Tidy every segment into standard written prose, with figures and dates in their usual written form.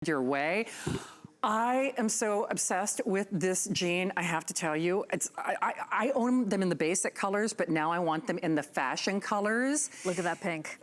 your way. I am so obsessed with this jean, I have to tell you. I own them in the basic colors, but now I want them in the fashion colors. Look at that pink.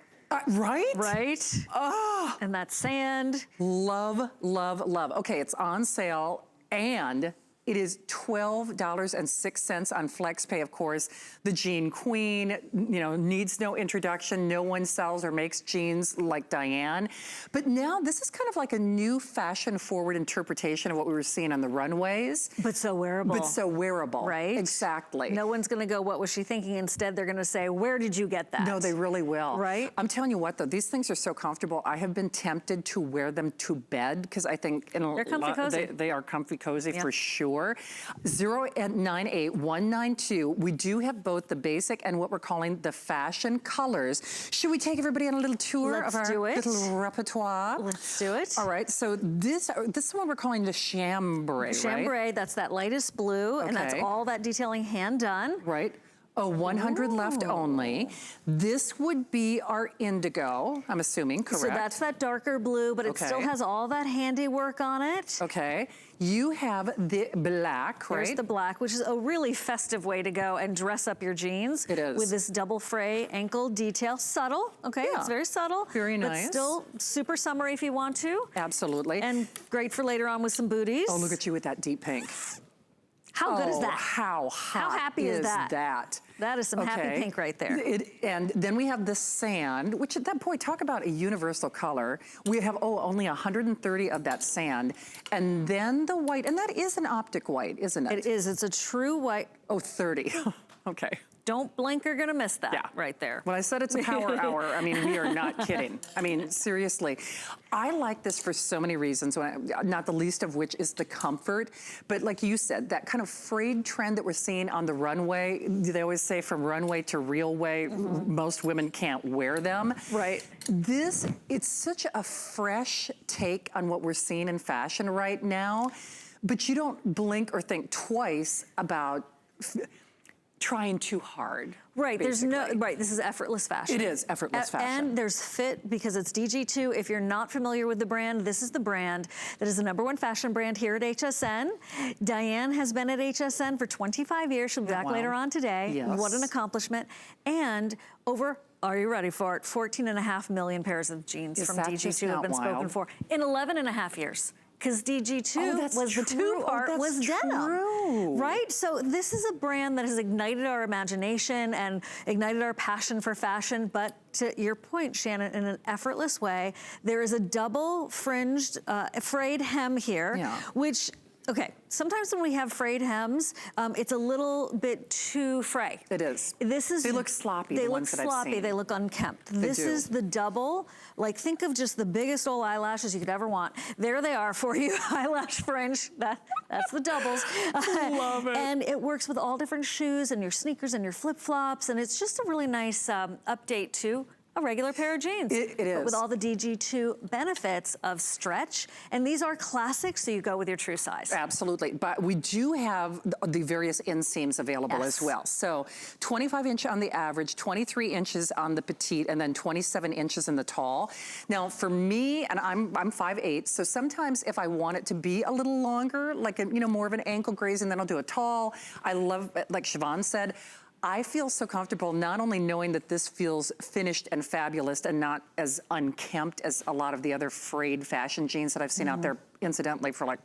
Right? Right? Oh. And that sand. Love, love, love. Okay, it's on sale and it is $12.06 on FlexPay, of course. The Jean Queen, you know, needs no introduction. No one sells or makes jeans like Diane. But now this is kind of like a new fashion-forward interpretation of what we were seeing on the runways. But so wearable. But so wearable. Right? Exactly. No one's gonna go, what was she thinking? Instead, they're gonna say, where did you get that? No, they really will. Right? I'm telling you what, though, these things are so comfortable. I have been tempted to wear them to bed because I think they're comfy cozy. They are comfy cozy for sure. 098-192. We do have both the basic and what we're calling the fashion colors. Should we take everybody on a little tour of our little repertoire? Let's do it. All right, so this is what we're calling the chambray, Chambray, that's that lightest blue, and that's all that detailing hand done. Right. Oh, 100 left only. This would be our indigo, I'm assuming, correct? So that's that darker blue, but it still has all that handiwork on it. Okay. You have the black, right? There's the black, which is a really festive way to go and dress up your jeans. It is. With this double fray ankle detail. Subtle, okay? Yeah. It's very subtle. Very nice. But still super summery if you want to. Absolutely. And great for later on with some booties. Oh, look at you with that deep pink. How good is that? How hot How happy is that? That is some happy pink right there. And then we have the sand, which at that point, talk about a universal color. We have, only 130 of that sand. And then the white, and that is an optic white, isn't it? It is, it's a true white. Oh, 30, okay. Don't blink, you're gonna miss that right there. When I said it's a power hour, I mean, we are not kidding. I mean, seriously. I like this for so many reasons, not the least of which is the comfort. But like you said, that kind of frayed trend that we're seeing on the runway, they always say from runway to real way, most women can't wear them. Right. It's such a fresh take on what we're seeing in fashion right now, but you don't blink or think twice about trying too hard. Right, this is effortless fashion. It is effortless fashion. And there's fit because it's DG2. If you're not familiar with the brand, this is the brand that is the #1 fashion brand here at HSN. Diane has been at HSN for 25 years. She'll be back later on today. Yes. What an accomplishment. And over, are you ready for it? 14.5 million pairs of jeans from DG2 have been spoken for in 11.5 years. Because DG2 was the two-part was denim, right? So this is a brand that has ignited our imagination and ignited our passion for fashion, but to your point, Shannon, in an effortless way, there is a double fringed frayed hem here, which, okay, sometimes when we have frayed hems, it's a little bit too fray. It is. They look sloppy, They look sloppy, they look unkempt. This is the double, like think of just the biggest old eyelashes you could ever want. There they are for you, eyelash fringe, that's the doubles. Love it. And it works with all different shoes and your sneakers and your flip-flops, and it's just a really nice update to a regular pair of jeans. It is. But with all the DG2 benefits of stretch, and these are classics, so you go with your true size. Absolutely, but we do have the various inseams available as well. So 25 inch on the average, 23 inches on the petite, and then 27 inches in the tall. Now for me, and I'm 5'8", so sometimes if I want it to be a little longer, like more of an ankle grazing, then I'll do a tall. I love, like Siobhan said, I feel so comfortable not only knowing that this feels finished and fabulous and not as unkempt as a lot of the other frayed fashion jeans that I've seen out there, incidentally, for like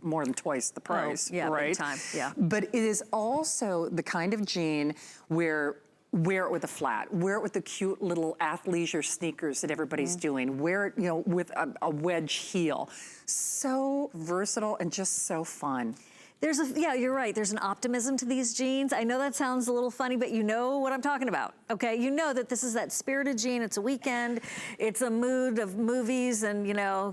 more than twice the price, right? Big time, But it is also the kind of jean where wear it with a flat, wear it with the cute little athleisure sneakers that everybody's doing, wear it, with a wedge heel. So versatile and just so fun. You're right. There's an optimism to these jeans. I know that sounds a little funny, but you know what I'm talking about, okay? You know that this is that spirited jean. It's a weekend. It's a mood of movies and,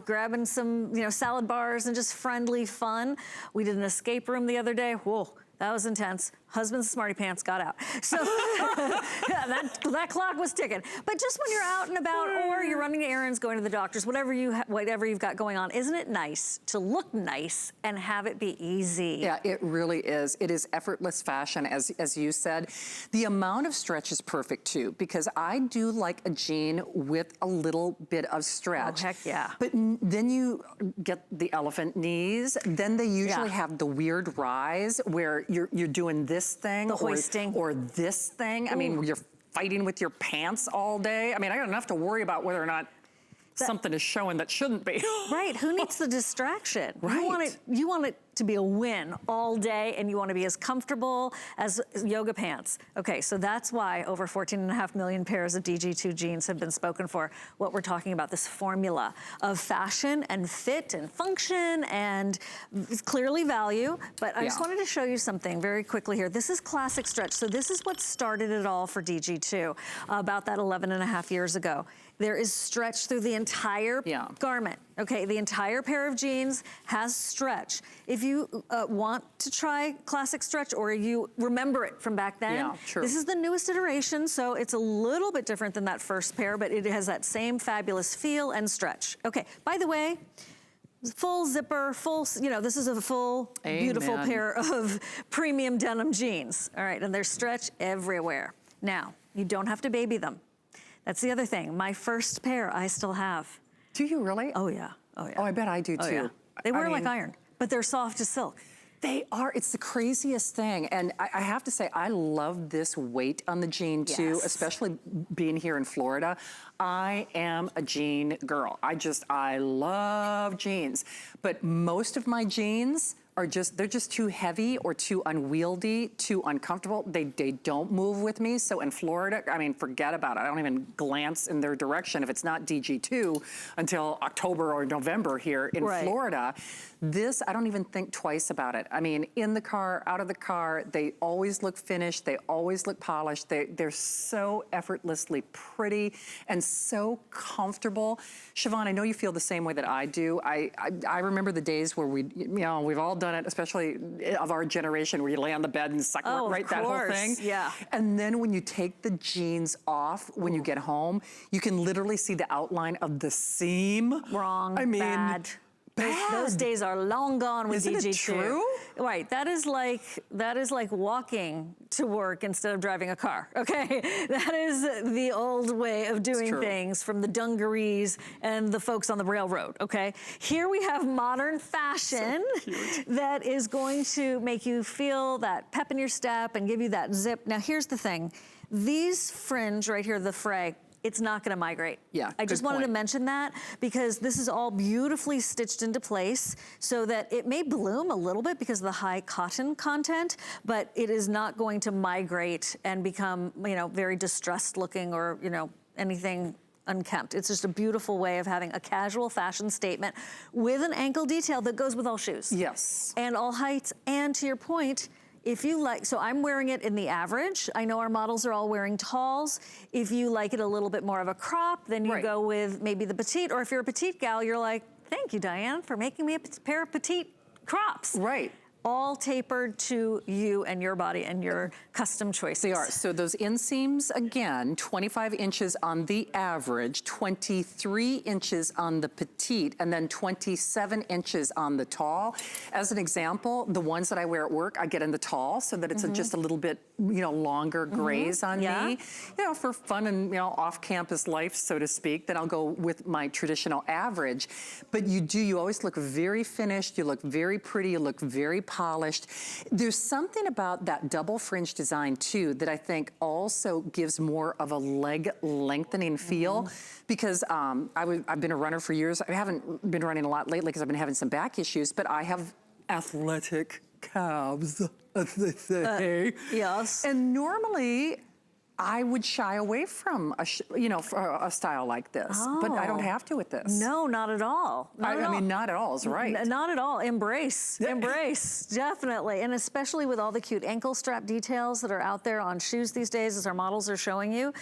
grabbing some, salad bars and just friendly fun. We did an escape room the other day. Whoa, that was intense. husband's smarty pants got out. So that clock was ticking. But just when you're out and about or you're running errands, going to the doctors, whatever you've got going on, isn't it nice to look nice and have it be easy? Yeah, it really is. It is effortless fashion, as you said. The amount of stretch is perfect too, because I do like a jean with a little bit of stretch. Oh, heck yeah. But then you get the elephant knees. Then they usually have the weird rise where you're doing this thing, the hoisting, or this thing. I mean, you're fighting with your pants all day. I mean, I got enough to worry about whether or not something is showing that shouldn't be. Right, who needs the distraction? Right. You want it to be a win all day, and you want to be as comfortable as yoga pants. Okay, so that's why over 14.5 million pairs of DG2 jeans have been spoken for. What we're talking about, this formula of fashion and fit and function and clearly value. But I just wanted to show you something very quickly here. This is classic stretch. So this is what started it all for DG2 about that 11.5 years ago. There is stretch through the entire garment. Okay, the entire pair of jeans has stretch. If you want to try classic stretch or you remember it from back then, this is the newest iteration, so it's a little bit different than that first pair, but it has that same fabulous feel and stretch. Okay, by the way, full zipper, this is a full, beautiful pair of premium denim jeans. All right, and there's stretch everywhere. Now, you don't have to baby them. That's the other thing. My first pair, I still have. Do you really? Oh, yeah. Oh, yeah. Oh, I bet I do, too. Yeah. They wear like iron, but they're soft as silk. They are. It's the craziest thing. And I have to say, I love this weight on the jean, too, especially being here in Florida. I am a jean girl. I love jeans. But most of my jeans are they're just too heavy or too unwieldy, too uncomfortable. They don't move with me. So in Florida, I mean, forget about it. I don't even glance in their direction if it's not DG2 until October or November here in Florida. This, I don't even think twice about it. I mean, in the car, out of the car, they always look finished. They always look polished. They're so effortlessly pretty and so comfortable. Siobhan, I know you feel the same way that I do. I remember the days where we've all done it, especially of our generation, where you lay on the bed and suck that whole thing. Yeah. And then when you take the jeans off, when you get home, you can literally see the outline of the seam. Wrong. I mean, bad. Those days are long gone with DG2. Isn't it true? Right, that is like walking to work instead of driving a car, okay? That is the old way of doing things from the dungarees and the folks on the railroad, okay? Here we have modern fashion that is going to make you feel that pep in your step and give you that zip. Now here's the thing, these fringe right here, the fray, it's not gonna migrate. Yeah, I just wanted to mention that because this is all beautifully stitched into place so that it may bloom a little bit because of the high cotton content, but it is not going to migrate and become, very distressed looking or, anything unkempt. It's just a beautiful way of having a casual fashion statement with an ankle detail that goes with all shoes. Yes. And all heights, and to your point, if you like, so I'm wearing it in the average. I know our models are all wearing talls. If you like it a little bit more of a crop, then you go with maybe the petite, or if you're a petite gal, you're like, thank you, Diane, for making me a pair of petite crops. Right. All tapered to you and your body and your custom choices. They are. So those inseams, again, 25 inches on the average, 23 inches on the petite, and then 27 inches on the tall. As an example, the ones that I wear at work, I get in the tall so that it's just a little bit, longer graze on me. For fun and, off-campus life, so to speak, then I'll go with my traditional average. But you always look very finished, you look very pretty, you look very polished. There's something about that double fringe design too that I think also gives more of a leg lengthening feel because I've been a runner for years. I haven't been running a lot lately because I've been having some back issues, but I have athletic calves, as they say. Yes. And normally I would shy away from a style like this, but I don't have to with this. No, not at all. I mean, not at all is right. Not at all. Embrace, embrace, definitely. And especially with all the cute ankle strap details that are out there on shoes these days, as our models are showing you.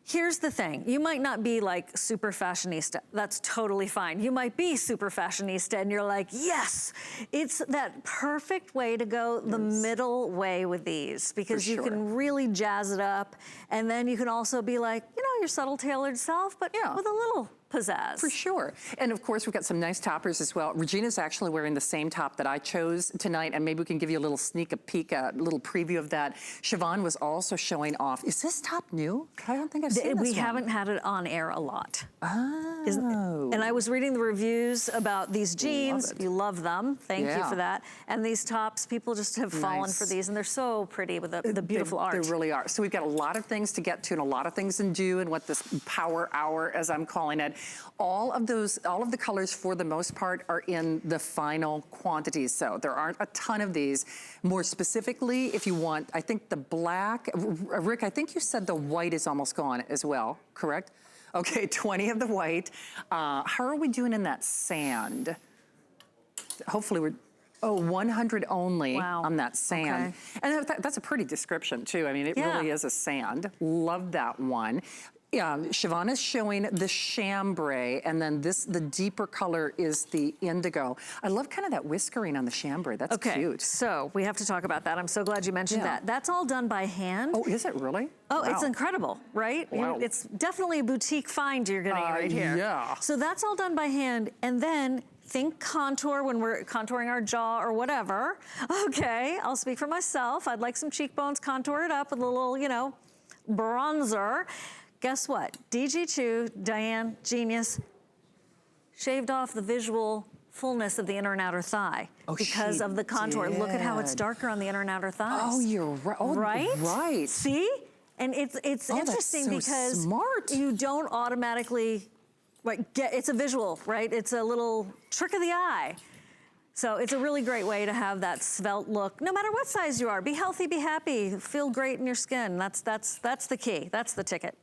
Here's the thing, you might not be like super fashionista, that's totally fine. You might be super fashionista and you're like, yes, it's that perfect way to go the middle way with these, because you can really jazz it up, and then you can also be like, you know, your subtle tailored self, but with a little pizzazz. For sure. And of course, we've got some nice toppers as well. Regina's actually wearing the same top that I chose tonight, and maybe we can give you a little sneak peek, a little preview of that. Siobhan was also showing off. Is this top new? I don't think I've seen this We haven't had it on air a lot. Oh. And I was reading the reviews about these jeans. You love them. Thank you for that. And these tops, people just have fallen for these, and they're so pretty with the beautiful art. They really are. So we've got a lot of things to get to and a lot of things to do in what this power hour, as I'm calling it. All of the colors for the most part are in the final quantities. So there aren't a ton of these. More specifically, if you want, I think the black, Rick, I think you said the white is almost gone as well, correct? Okay, 20 of the white. How are we doing in that sand? Hopefully we're, 100 only on that sand. And that's a pretty description too. I mean, it really is a sand. Love that one. Yeah, Siobhan is showing the chambray, and then the deeper color is the indigo. I love kind of that whiskering on the chambray. That's cute. So we have to talk about that. I'm so glad you mentioned that. That's all done by hand. Oh, is it really? Oh, it's incredible, right? Wow. It's definitely a boutique find you're getting right here. Yeah. So that's all done by hand, and then think contour when we're contouring our jaw or whatever. Okay, I'll speak for myself. I'd like some cheekbones, contour it up with a little, you know, bronzer. Guess what? DG2, Diane, genius, shaved off the visual fullness of the inner and outer thigh because of the contour. Look at how it's darker on the inner and outer thighs. Oh, you're right. Oh, right. See? And it's interesting because you don't automatically it's a visual, right? It's a little trick of the eye. So it's a really great way to have that svelte look, no matter what size you are. Be healthy, be happy, feel great in your skin. That's the key. That's the ticket.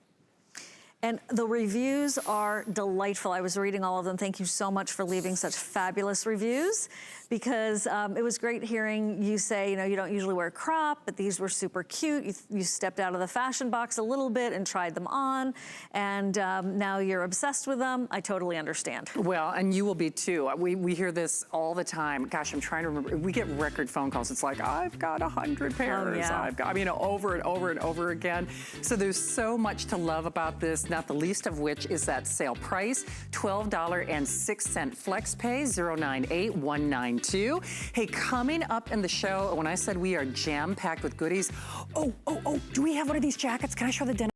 And the reviews are delightful. I was reading all of them. Thank you so much for leaving such fabulous reviews, because it was great hearing you say, you know, you don't usually wear crop, but these were super cute. You stepped out of the fashion box a little bit and tried them on, and now you're obsessed with them. I totally understand. Well, and you will be too. We hear this all the time. Gosh, I'm trying to remember. We get record phone calls. It's like, I've got 100 pairs. I've got, over and over and over again. So there's so much to love about this. Not the least of which is that sale price, $12.06 flex pay, 098192. Hey, coming up in the show, when I said we are jam-packed with goodies, do we have one of these jackets? Can I show the denim?